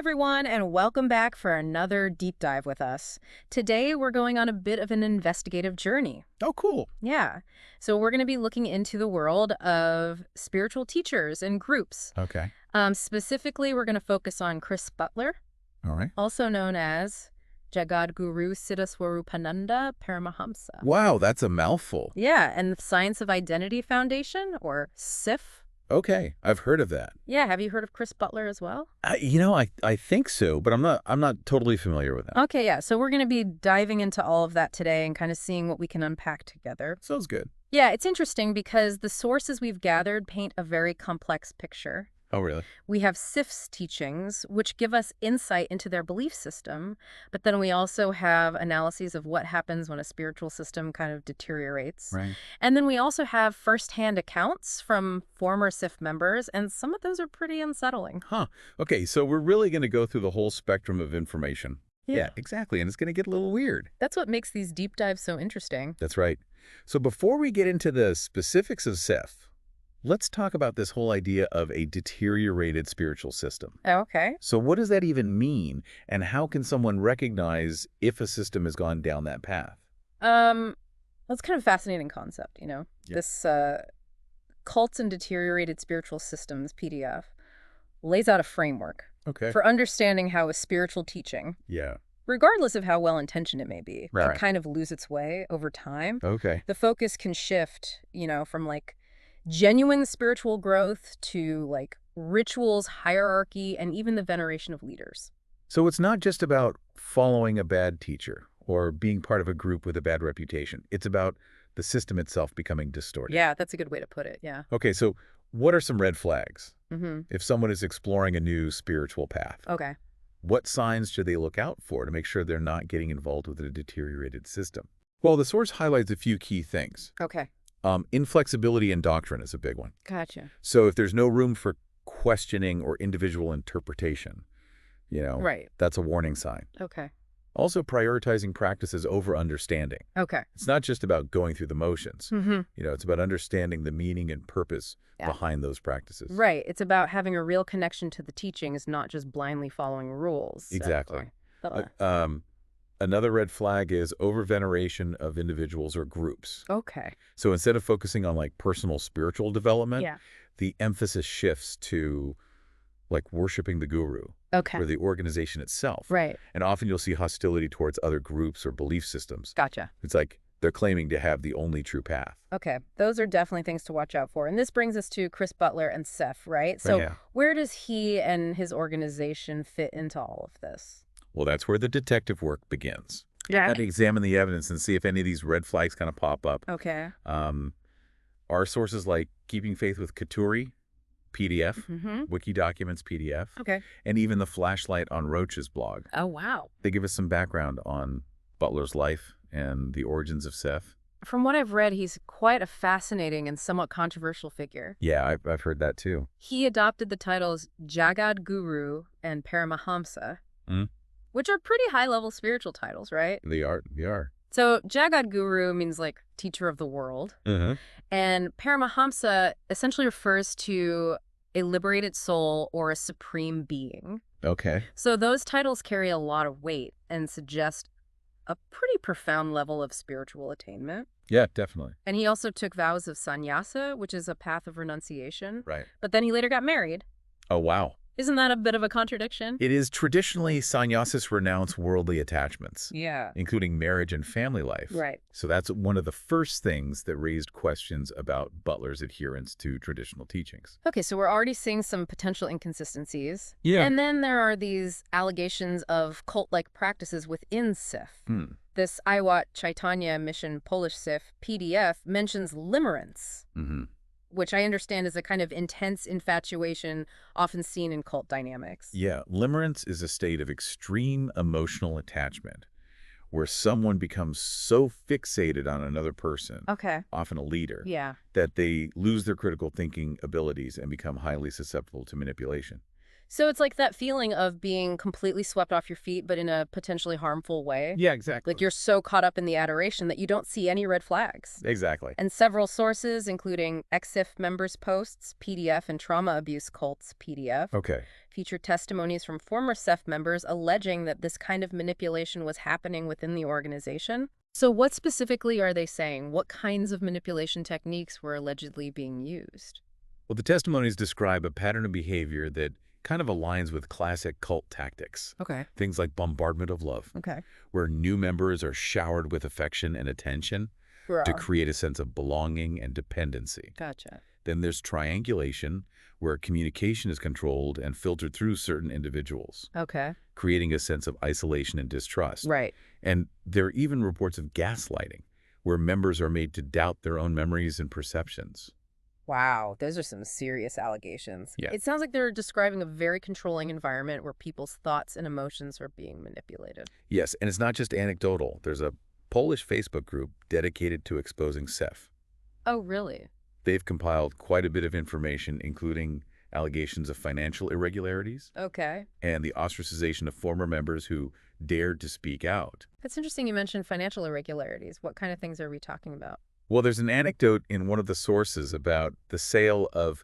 everyone, and welcome back for another deep dive with us. Today, we're going on a bit of an investigative journey. Oh, cool. Yeah. So, we're going to be looking into the world of spiritual teachers and groups. Okay. Specifically, we're going to focus on Chris Butler, All right. also known as Jagadguru Siddhaswarupananda Paramahamsa. Wow, that's a mouthful. Yeah, and the Science of Identity Foundation, or SIF. Okay, I've heard of that. Yeah, have you heard of Chris Butler as well? I think so, but I'm not totally familiar with that. Okay, yeah. So we're going to be diving into all of that today and kind of seeing what we can unpack together. Sounds good. Yeah, it's interesting because the sources we've gathered paint a very complex picture. Oh, really? We have SIF's teachings, which give us insight into their belief system, but then we also have analyses of what happens when a spiritual system kind of deteriorates. Right. And then we also have firsthand accounts from former SIF members, and some of those are pretty unsettling. Huh. Okay, so we're really going to go through the whole spectrum of information. Yeah, exactly, and it's going to get a little weird. That's what makes these deep dives so interesting. That's right. So before we get into the specifics of Seth, let's talk about this whole idea of a deteriorated spiritual system. Okay. So what does that even mean, and how can someone recognize if a system has gone down that path? That's kind of a fascinating concept, you know? Yeah. This Cults and Deteriorated Spiritual Systems PDF lays out a framework Okay. for understanding how a spiritual teaching, Yeah. regardless of how well-intentioned it may be, can Right. kind of lose its way over time. Okay. The focus can shift, from like genuine spiritual growth to like rituals, hierarchy, and even the veneration of leaders. So it's not just about following a bad teacher or being part of a group with a bad reputation. It's about the system itself becoming distorted. Yeah, that's a good way to put it. Yeah. Okay, so what are some red flags Mm-hmm. if someone is exploring a new spiritual path? Okay. What signs should they look out for to make sure they're not getting involved with a deteriorated system? Well, the source highlights a few key things. Okay. Inflexibility in doctrine is a big one. Gotcha. So if there's no room for questioning or individual interpretation, Right. that's a warning sign. Okay. Also, prioritizing practices over understanding. Okay. It's not just about going through the motions. Mm-hmm. It's about understanding the meaning and purpose Yeah. behind those practices. Right. It's about having a real connection to the teachings, not just blindly following rules. Exactly. So, Another red flag is over-veneration of individuals or groups. okay. So instead of focusing on personal spiritual development, Yeah. the emphasis shifts to worshiping the guru Okay. or the organization itself. Right. And often you'll see hostility towards other groups or belief systems. Gotcha. It's like they're claiming to have the only true path. Okay. Those are definitely things to watch out for. And this brings us to Chris Butler and Seth, right? So Yeah. where does he and his organization fit into all of this? Well, that's where the detective work begins. Yeah. Got to examine the evidence and see if any of these red flags kind of pop up. Okay. Are sources like Keeping Faith with Katuri, PDF, Mm-hmm. Wiki Documents, PDF, Okay. and even the flashlight on Roach's blog. Oh, wow. They give us some background on Butler's life and the origins of Seth. From what I've read, he's quite a fascinating and somewhat controversial figure. Yeah, I've heard that too. He adopted the titles Jagad Guru and Paramahamsa, Mm. which are pretty high-level spiritual titles, right? They are. So Jagad Guru means like teacher of the world, Uh-huh. and Paramahamsa essentially refers to a liberated soul or a supreme being. Okay. So those titles carry a lot of weight and suggest a pretty profound level of spiritual attainment. Yeah, definitely. And he also took vows of sannyasa, which is a path of renunciation. Right. But then he later got married. Oh, wow. Isn't that a bit of a contradiction? It is traditionally sannyasis renounce worldly attachments, Yeah. including marriage and family life. Right. So that's one of the first things that raised questions about Butler's adherence to traditional teachings. Okay, so we're already seeing some potential inconsistencies. Yeah. And then there are these allegations of cult-like practices within SIF. This Iwat Chaitanya Mission Polish SIF PDF mentions limerence, Mm-hmm. which I understand is a kind of intense infatuation often seen in cult dynamics. Yeah, limerence is a state of extreme emotional attachment where someone becomes so fixated on another person, Okay. often a leader, Yeah. that they lose their critical thinking abilities and become highly susceptible to manipulation. So it's like that feeling of being completely swept off your feet, but in a potentially harmful way. Yeah, exactly. Like you're so caught up in the adoration that you don't see any red flags. Exactly. And several sources, including ex-SIF members' posts, PDF, and Trauma Abuse Cults, PDF, Okay. feature testimonies from former SEF members alleging that this kind of manipulation was happening within the organization. So what specifically are they saying? What kinds of manipulation techniques were allegedly being used? Well, the testimonies describe a pattern of behavior that kind of aligns with classic cult tactics. Okay. Things like bombardment of love, Okay. where new members are showered with affection and attention to Bruh. create a sense of belonging and dependency. Gotcha. Then there's triangulation, where communication is controlled and filtered through certain individuals, Okay. creating a sense of isolation and distrust. Right. And there are even reports of gaslighting, where members are made to doubt their own memories and perceptions. Wow, those are some serious allegations. Yeah. It sounds like they're describing a very controlling environment where people's thoughts and emotions are being manipulated. Yes, and it's not just anecdotal. There's a Polish Facebook group dedicated to exposing SEF. Oh, really? They've compiled quite a bit of information, including allegations of financial irregularities Okay. and the ostracization of former members who dared to speak out. That's interesting you mentioned financial irregularities. What kind of things are we talking about? Well, there's an anecdote in one of the sources about the sale of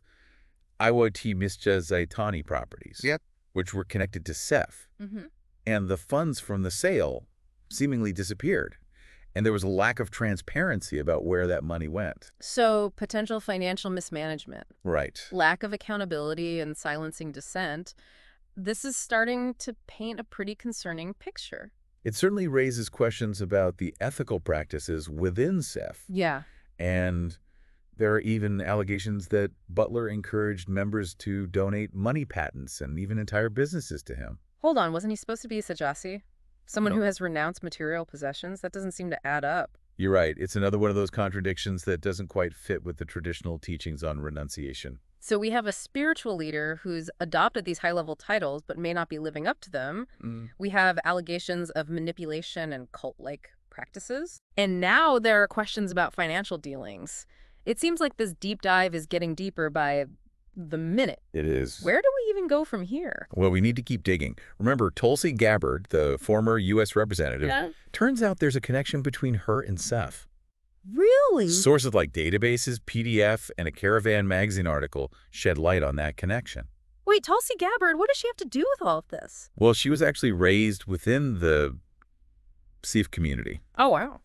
IoT Mischa Zaitani properties, Yep. which were connected to SEF. Mm-hmm. And the funds from the sale seemingly disappeared. And there was a lack of transparency about where that money went. So, potential financial mismanagement, Right. lack of accountability, and silencing dissent. This is starting to paint a pretty concerning picture. It certainly raises questions about the ethical practices within SEF. Yeah. And there are even allegations that Butler encouraged members to donate money patents and even entire businesses to him. Hold on, wasn't he supposed to be a Sajasi? Someone No. who has renounced material possessions? That doesn't seem to add up. You're right. It's another one of those contradictions that doesn't quite fit with the traditional teachings on renunciation. So we have a spiritual leader who's adopted these high-level titles but may not be living up to them. We have allegations of manipulation and cult-like practices. And now there are questions about financial dealings. It seems like this deep dive is getting deeper by the minute. It is. Where do we even go from here? Well, we need to keep digging. Remember, Tulsi Gabbard, the former U.S. representative, turns out there's a connection between her and SEF. Really? Sources like databases, PDF, and a Caravan magazine article shed light on that connection. Wait, Tulsi Gabbard, what does she have to do with all of this? Well, she was actually raised within the SEF community. Oh, wow.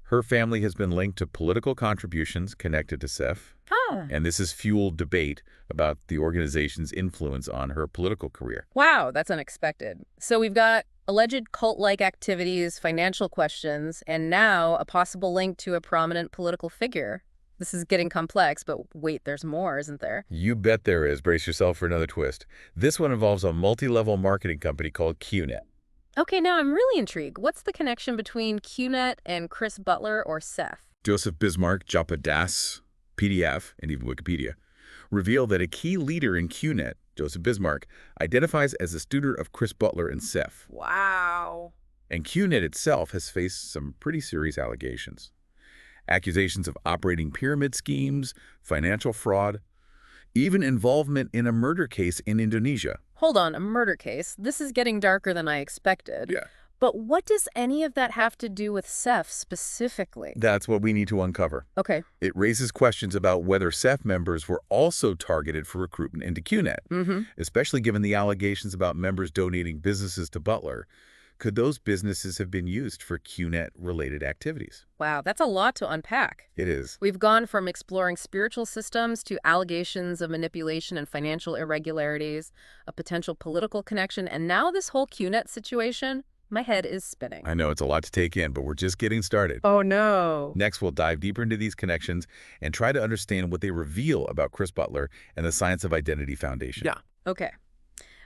Her family has been linked to political contributions connected to SEF, Huh. and this has fueled debate about the organization's influence on her political career. Wow, that's unexpected. So we've got alleged cult-like activities, financial questions, and now a possible link to a prominent political figure. This is getting complex, but wait, there's more, isn't there? You bet there is. Brace yourself for another twist. This one involves a multi-level marketing company called QNet. Okay, now I'm really intrigued. What's the connection between QNet and Chris Butler or SEF? Joseph Bismarck, Japa Das, PDF, and even Wikipedia, reveal that a key leader in QNet, Joseph Bismarck, identifies as a student of Chris Butler and SEF. Wow. And QNet itself has faced some pretty serious allegations. Accusations of operating pyramid schemes, financial fraud, even involvement in a murder case in Indonesia. Hold on, a murder case? This is getting darker than I expected. Yeah. But what does any of that have to do with SEF specifically? That's what we need to uncover. Okay. It raises questions about whether SEF members were also targeted for recruitment into QNet, especially given the allegations about members donating businesses to Butler. Could those businesses have been used for QNet-related activities? Wow, that's a lot to unpack. It is. We've gone from exploring spiritual systems to allegations of manipulation and financial irregularities, a potential political connection, and now this whole QNet situation. My head is spinning. I know it's a lot to take in, but we're just getting started. Oh, no. Next, we'll dive deeper into these connections and try to understand what they reveal about Chris Butler and the Science of Identity Foundation. Yeah.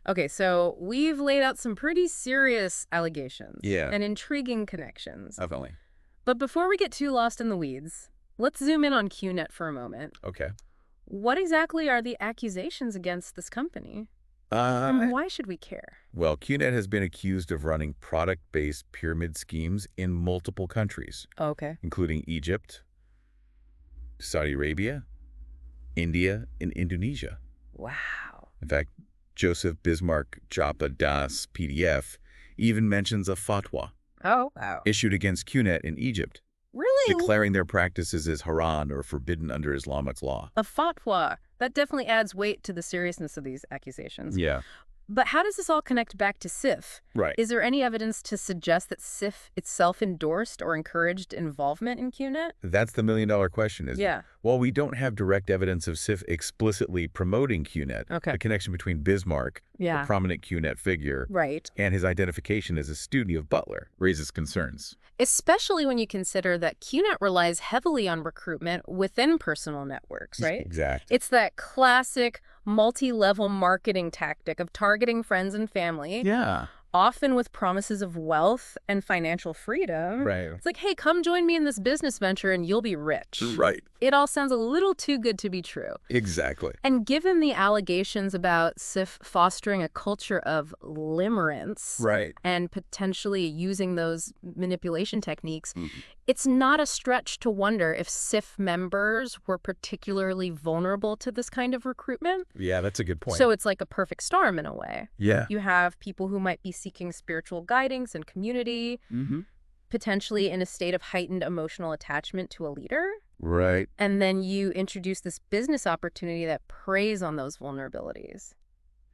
Okay, so we've laid out some pretty serious allegations. Yeah. And intriguing connections. Definitely. But before we get too lost in the weeds, let's zoom in on QNet for a moment. Okay. What exactly are the accusations against this company? And why should we care? Well, QNet has been accused of running product-based pyramid schemes in multiple countries, Okay. including Egypt, Saudi Arabia, India, and Indonesia. Wow. In fact, Joseph Bismarck Japa Das PDF even mentions a fatwa Oh, wow. issued against QNet in Egypt, Really? declaring their practices as haram or forbidden under Islamic law. A fatwa. That definitely adds weight to the seriousness of these accusations. Yeah. But how does this all connect back to SIF? Right. Is there any evidence to suggest that SIF itself endorsed or encouraged involvement in QNet? That's the million-dollar question, isn't it? Yeah. While we don't have direct evidence of SIF explicitly promoting QNet, Okay. the connection between Bismarck, Yeah. a prominent QNet figure, Right. and his identification as a student of Butler raises concerns. Especially when you consider that QNet relies heavily on recruitment within personal networks, right? Exactly. It's that classic multi-level marketing tactic of targeting friends and family, Yeah. often with promises of wealth and financial freedom. Right. It's like, hey, come join me in this business venture and you'll be rich. Right. It all sounds a little too good to be true. Exactly. And given the allegations about SIF fostering a culture of limerence Right. and potentially using those manipulation techniques, Mm-hmm. it's not a stretch to wonder if SIF members were particularly vulnerable to this kind of recruitment. Yeah, that's a good point. So it's like a perfect storm in a way. yeah. You have people who might be seeking spiritual guidance and community, Mm-hmm. potentially in a state of heightened emotional attachment to a leader. Right. And then you introduce this business opportunity that preys on those vulnerabilities.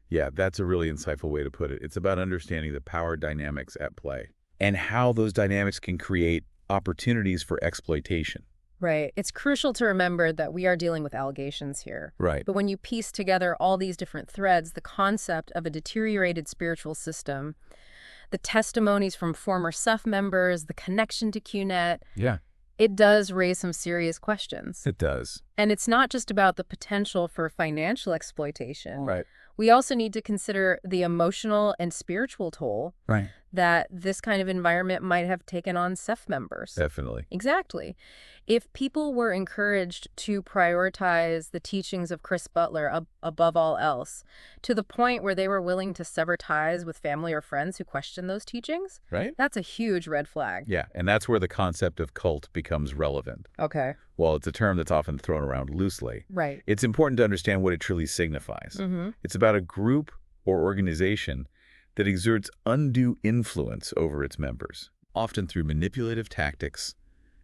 Yeah, that's a really insightful way to put it. It's about understanding the power dynamics at play and how those dynamics can create opportunities for exploitation. Right. It's crucial to remember that we are dealing with allegations here. Right. But when you piece together all these different threads, the concept of a deteriorated spiritual system, the testimonies from former SUF members, the connection to QNet, Yeah, it does raise some serious questions. it does. And it's not just about the potential for financial exploitation. Right. We also need to consider the emotional and spiritual toll Right. that this kind of environment might have taken on SEF members. Definitely. Exactly. If people were encouraged to prioritize the teachings of Chris Butler above all else, to the point where they were willing to sever ties with family or friends who question those teachings, Right? that's a huge red flag. Yeah, and that's where the concept of cult becomes relevant. Okay. While it's a term that's often thrown around loosely, Right. it's important to understand what it truly signifies. Mm-hmm. It's about a group or organization that exerts undue influence over its members, often through manipulative tactics,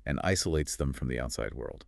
and isolates them from the outside world.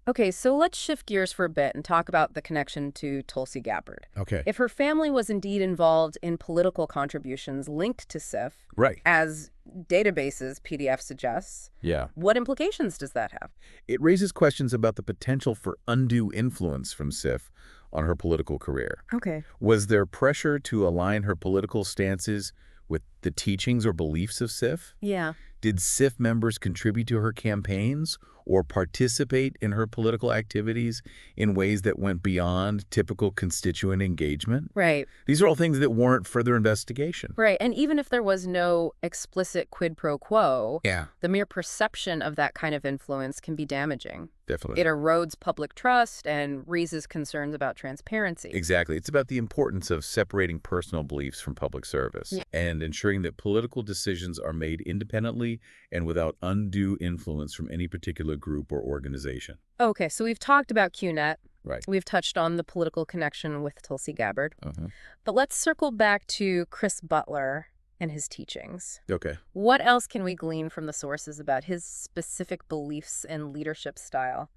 Okay, so let's shift gears for a bit and talk about the connection to Tulsi Gabbard. Okay. If her family was indeed involved in political contributions linked to SIF, Right. as databases PDF suggests, Yeah. what implications does that have? It raises questions about the potential for undue influence from SIF on her political career. Okay. Was there pressure to align her political stances with the teachings or beliefs of SIF? Yeah. Did SIF members contribute to her campaigns or participate in her political activities in ways that went beyond typical constituent engagement? Right. These are all things that warrant further investigation. Right. And even if there was no explicit quid pro quo, Yeah, the mere perception of that kind of influence can be damaging. definitely. It erodes public trust and raises concerns about transparency. Exactly. It's about the importance of separating personal beliefs from public service and ensuring that political decisions are made independently and without undue influence from any particular group or organization. Okay, so we've talked about QNet. Right. We've touched on the political connection with Tulsi Gabbard. Uh-huh. But let's circle back to Chris Butler and his teachings. Okay. What else can we glean from the sources about his specific beliefs and leadership style?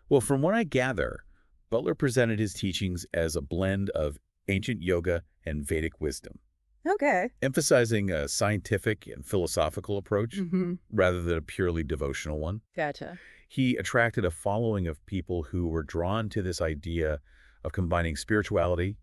Well, from what I gather, Butler presented his teachings as a blend of ancient yoga and Vedic wisdom, Okay. emphasizing a scientific and philosophical approach Mm-hmm. rather than a purely devotional one. Gotcha. He attracted a following of people who were drawn to this idea of combining spirituality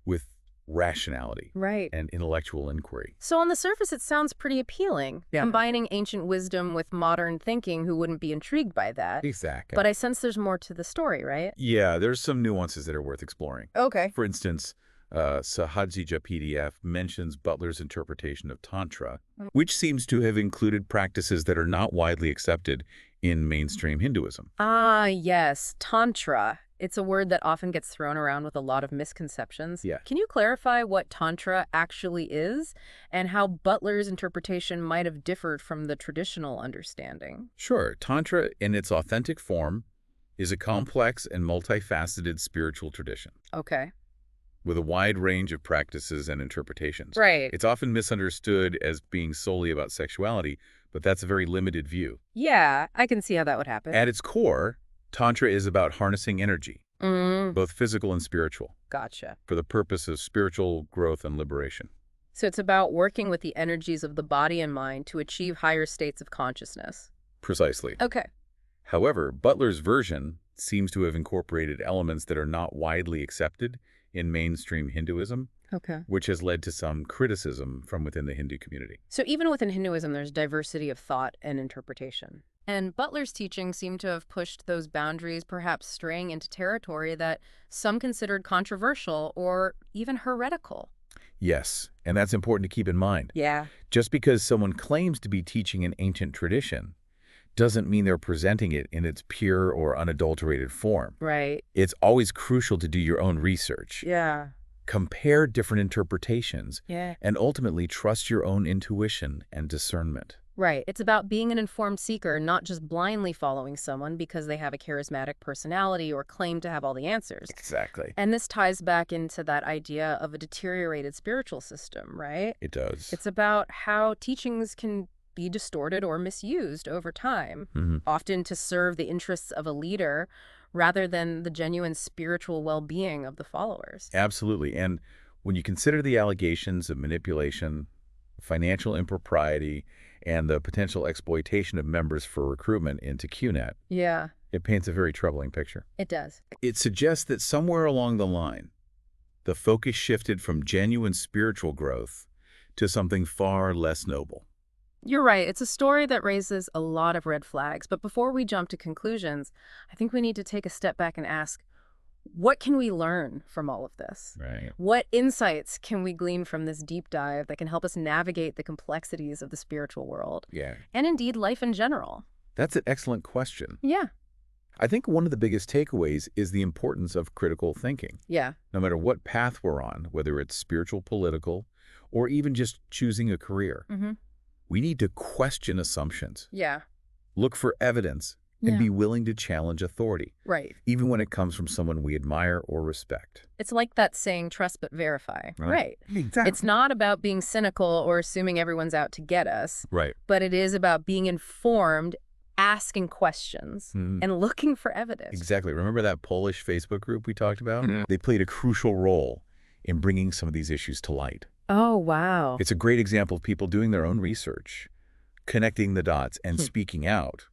with rationality Right. and intellectual inquiry. So on the surface, it sounds pretty appealing. Yeah. Combining ancient wisdom with modern thinking, who wouldn't be intrigued by that? Exactly. But I sense there's more to the story, right? Yeah, there's some nuances that are worth exploring. Okay. For instance, Sahajija PDF mentions Butler's interpretation of Tantra, which seems to have included practices that are not widely accepted in mainstream Hinduism. Ah, yes. Tantra. It's a word that often gets thrown around with a lot of misconceptions. Yeah. Can you clarify what Tantra actually is and how Butler's interpretation might have differed from the traditional understanding? Sure, Tantra in its authentic form is a complex and multifaceted spiritual tradition. Okay. with a wide range of practices and interpretations. Right. It's often misunderstood as being solely about sexuality, but that's a very limited view. Yeah, I can see how that would happen. At its core, Tantra is about harnessing energy, both physical and spiritual, Gotcha. for the purpose of spiritual growth and liberation. So it's about working with the energies of the body and mind to achieve higher states of consciousness. Precisely. Okay. However, Butler's version seems to have incorporated elements that are not widely accepted in mainstream Hinduism, Okay. which has led to some criticism from within the Hindu community. So even within Hinduism, there's diversity of thought and interpretation. And Butler's teaching seemed to have pushed those boundaries, perhaps straying into territory that some considered controversial or even heretical. Yes, and that's important to keep in mind. Yeah. Just because someone claims to be teaching an ancient tradition doesn't mean they're presenting it in its pure or unadulterated form. Right. It's always crucial to do your own research. Yeah. Compare different interpretations, Yeah. and ultimately trust your own intuition and discernment. Right. It's about being an informed seeker, not just blindly following someone because they have a charismatic personality or claim to have all the answers. Exactly. And this ties back into that idea of a deteriorated spiritual system, right? It does. It's about how teachings can be distorted or misused over time, often to serve the interests of a leader rather than the genuine spiritual well-being of the followers. Absolutely. And when you consider the allegations of manipulation, financial impropriety, and the potential exploitation of members for recruitment into QNet, Yeah, it paints a very troubling picture. it does. It suggests that somewhere along the line, the focus shifted from genuine spiritual growth to something far less noble. You're right. It's a story that raises a lot of red flags. But before we jump to conclusions, I think we need to take a step back and ask, what can we learn from all of this? Right. What insights can we glean from this deep dive that can help us navigate the complexities of the spiritual world Yeah. and indeed life in general? That's an excellent question. Yeah. I think one of the biggest takeaways is the importance of critical thinking. Yeah. No matter what path we're on, whether it's spiritual, political, or even just choosing a career, we need to question assumptions, Yeah. look for evidence, and Yeah. be willing to challenge authority, Right. even when it comes from someone we admire or respect. It's like that saying, trust but verify. Right. Exactly. It's not about being cynical or assuming everyone's out to get us, Right. but it is about being informed, asking questions, and looking for evidence. Exactly. Remember that Polish Facebook group we talked about? They played a crucial role in bringing some of these issues to light. Oh, wow. It's a great example of people doing their own research, connecting the dots, and speaking out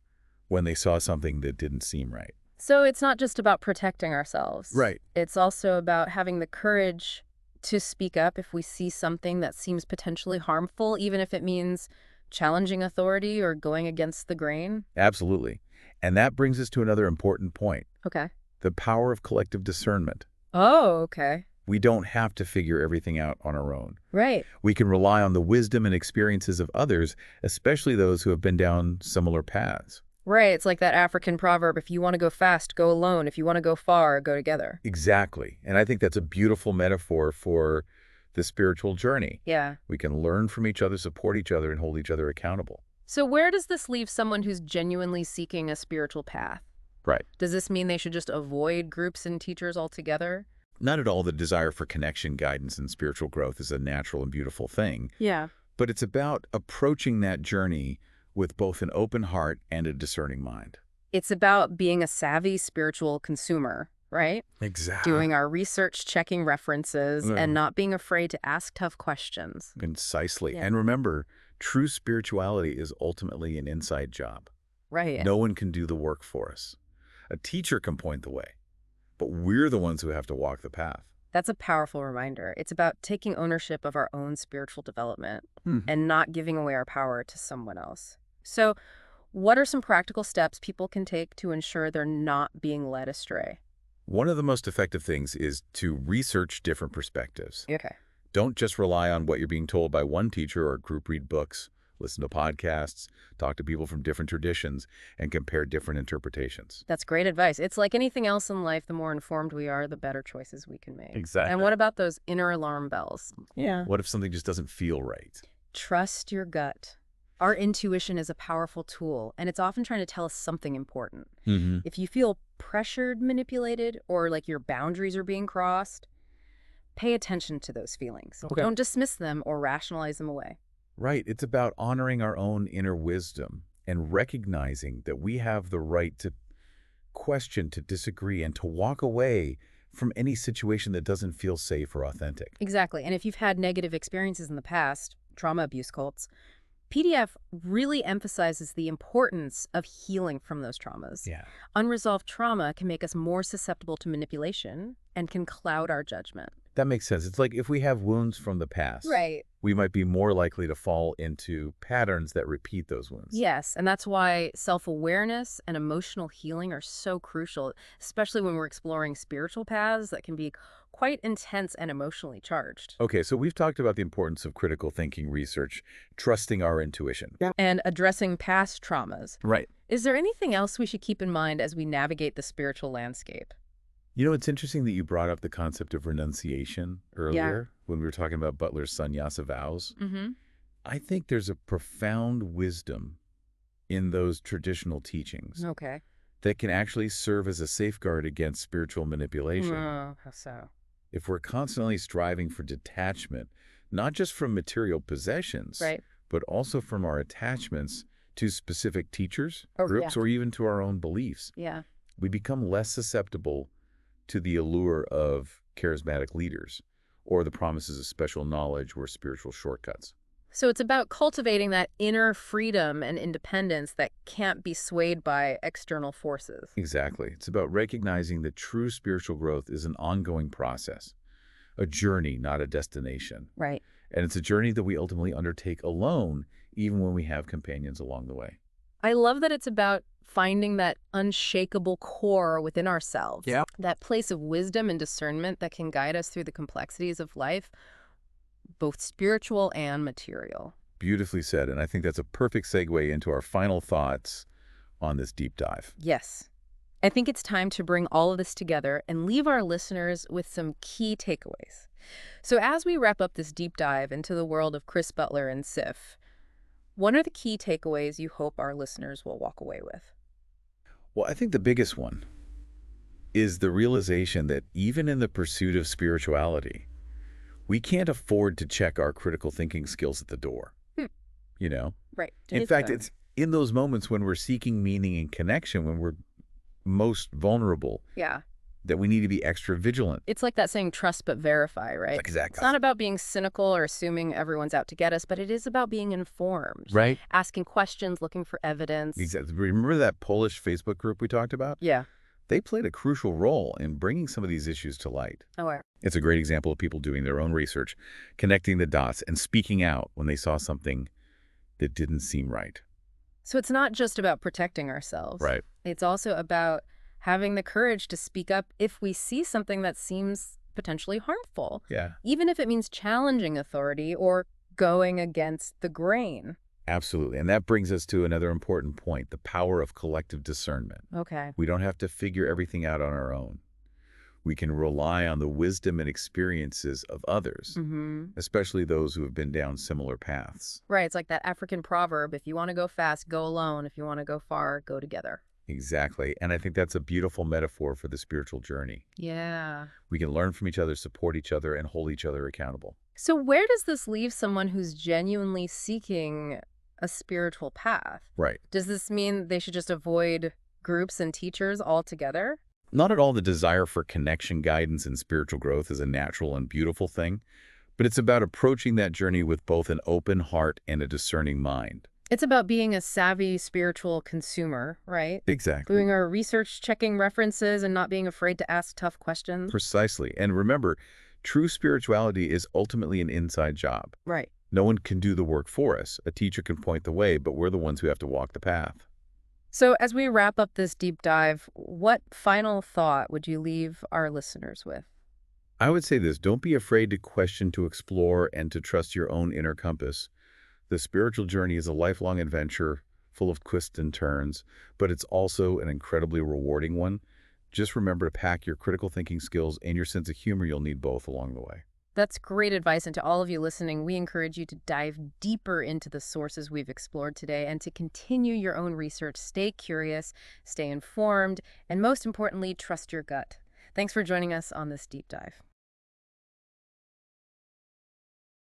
when they saw something that didn't seem right. So it's not just about protecting ourselves. Right. It's also about having the courage to speak up if we see something that seems potentially harmful, even if it means challenging authority or going against the grain. Absolutely. And that brings us to another important point, Okay. the power of collective discernment. Oh, okay. We don't have to figure everything out on our own. Right. We can rely on the wisdom and experiences of others, especially those who have been down similar paths. Right. It's like that African proverb, if you want to go fast, go alone. If you want to go far, go together. Exactly. And I think that's a beautiful metaphor for the spiritual journey. Yeah. We can learn from each other, support each other, and hold each other accountable. So where does this leave someone who's genuinely seeking a spiritual path? Right. Does this mean they should just avoid groups and teachers altogether? Not at all. The desire for connection, guidance, and spiritual growth is a natural and beautiful thing. Yeah. But it's about approaching that journey with both an open heart and a discerning mind. It's about being a savvy spiritual consumer, right? Exactly. Doing our research, checking references, and not being afraid to ask tough questions. Concisely. Yeah. And remember, true spirituality is ultimately an inside job. Right. No one can do the work for us. A teacher can point the way, but we're the ones who have to walk the path. That's a powerful reminder. It's about taking ownership of our own spiritual development and not giving away our power to someone else. So what are some practical steps people can take to ensure they're not being led astray? One of the most effective things is to research different perspectives. Okay. Don't just rely on what you're being told by one teacher or group read books. Listen to podcasts, talk to people from different traditions, and compare different interpretations. That's great advice. It's like anything else in life, the more informed we are, the better choices we can make. Exactly. And what about those inner alarm bells? Yeah. What if something just doesn't feel right? Trust your gut. Our intuition is a powerful tool, and it's often trying to tell us something important. If you feel pressured, manipulated, or like your boundaries are being crossed, Pay attention to those feelings. Okay. Don't dismiss them or rationalize them away. Right. It's about honoring our own inner wisdom and recognizing that we have the right to question, to disagree, and to walk away from any situation that doesn't feel safe or authentic. Exactly. And if you've had negative experiences in the past, trauma abuse cults, PDF really emphasizes the importance of healing from those traumas. Yeah. Unresolved trauma can make us more susceptible to manipulation and can cloud our judgment. That makes sense. It's like if we have wounds from the past, Right. we might be more likely to fall into patterns that repeat those wounds. Yes, and that's why self-awareness and emotional healing are so crucial, especially when we're exploring spiritual paths that can be quite intense and emotionally charged. Okay, so we've talked about the importance of critical thinking research, trusting our intuition. Yeah. And addressing past traumas. Right. Is there anything else we should keep in mind as we navigate the spiritual landscape? You know, it's interesting that you brought up the concept of renunciation earlier when we were talking about Butler's sannyasa vows. Mm-hmm. I think there's a profound wisdom in those traditional teachings Okay. that can actually serve as a safeguard against spiritual manipulation. Oh, how so? If we're constantly striving for detachment, not just from material possessions, Right. but also from our attachments to specific teachers, Oh, groups, yeah. or even to our own beliefs, Yeah. we become less susceptible to the allure of charismatic leaders or the promises of special knowledge or spiritual shortcuts. So it's about cultivating that inner freedom and independence that can't be swayed by external forces. Exactly. It's about recognizing that true spiritual growth is an ongoing process, a journey, not a destination. Right. And it's a journey that we ultimately undertake alone, even when we have companions along the way. I love that it's about finding that unshakable core within ourselves. Yeah. That place of wisdom and discernment that can guide us through the complexities of life, both spiritual and material. Beautifully said. And I think that's a perfect segue into our final thoughts on this deep dive. Yes. I think it's time to bring all of this together and leave our listeners with some key takeaways. So as we wrap up this deep dive into the world of Chris Butler and Sif, what are the key takeaways you hope our listeners will walk away with? Well, I think the biggest one is the realization that even in the pursuit of spirituality, we can't afford to check our critical thinking skills at the door. You know? Right. In fact, it's in those moments when we're seeking meaning and connection, when we're most vulnerable, Yeah. that we need to be extra vigilant. It's like that saying, trust but verify, right? Exactly. It's not about being cynical or assuming everyone's out to get us, but it is about being informed. Right? Asking questions, looking for evidence. Exactly. Remember that Polish Facebook group we talked about? Yeah. They played a crucial role in bringing some of these issues to light. Oh, It's a great example of people doing their own research, connecting the dots, and speaking out when they saw something that didn't seem right. so it's not just about protecting ourselves. Right. It's also about having the courage to speak up if we see something that seems potentially harmful, Yeah. even if it means challenging authority or going against the grain. Absolutely. And that brings us to another important point, the power of collective discernment. Okay. We don't have to figure everything out on our own. We can rely on the wisdom and experiences of others, especially those who have been down similar paths. Right. It's like that African proverb, if you want to go fast, go alone. If you want to go far, go together. Exactly. And I think that's a beautiful metaphor for the spiritual journey. Yeah. We can learn from each other, support each other, and hold each other accountable. So where does this leave someone who's genuinely seeking a spiritual path? Right. Does this mean they should just avoid groups and teachers altogether? Not at all the desire for connection, guidance, and spiritual growth is a natural and beautiful thing, but it's about approaching that journey with both an open heart and a discerning mind. It's about being a savvy spiritual consumer, right? Exactly. Doing our research, checking references, and not being afraid to ask tough questions. Precisely. And remember, true spirituality is ultimately an inside job. Right. No one can do the work for us. A teacher can point the way, but we're the ones who have to walk the path. So as we wrap up this deep dive, what final thought would you leave our listeners with? I would say this, don't be afraid to question, to explore, and to trust your own inner compass. The spiritual journey is a lifelong adventure full of twists and turns, but it's also an incredibly rewarding one. Just remember to pack your critical thinking skills and your sense of humor. You'll need both along the way. That's great advice. And to all of you listening, we encourage you to dive deeper into the sources we've explored today and to continue your own research. Stay curious, stay informed, and most importantly, trust your gut. Thanks for joining us on this deep dive.